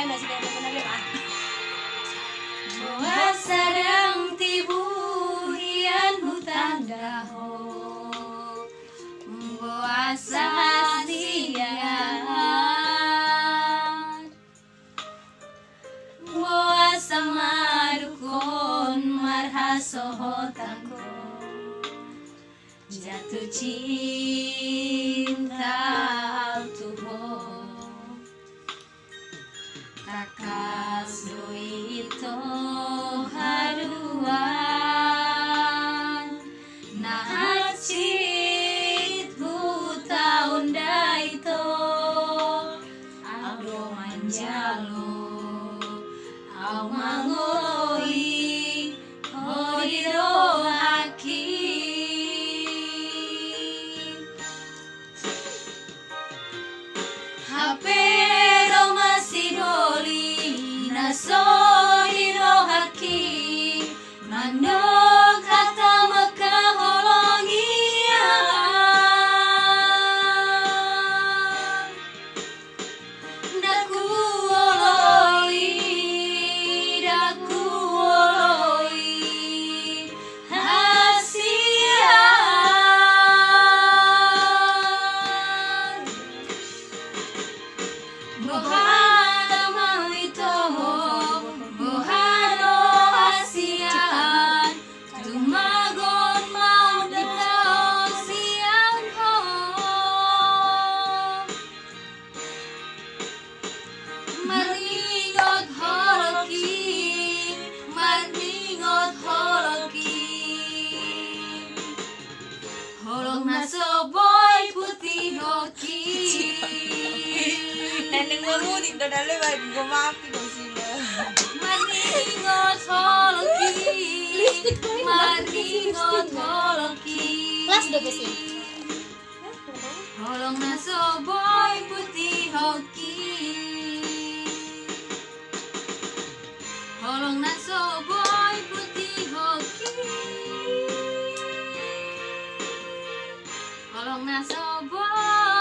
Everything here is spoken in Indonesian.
kan nasi benar-benar ya mah. Boa sarang tibu hian hutan daho, boa sasian, boa samarukon marhasohotanko, jatuh cinta tuho. Kakasu itu haruan nahacit hutaun daito ado manjalo au mangoi hodiro haki hapero masidoli nasodiro haki manok hata makaholongian daku oloi hasian bohana malito bohano hasian tumagon mau datang siang ho maringot holoki holong nasoboy putih hoki Neneng mau di dale bagi gumapi dong sila. maringot holoki Kelas udah besi. holong nasoboy putih hoki holong nasoboy putih hoki holong nasoboy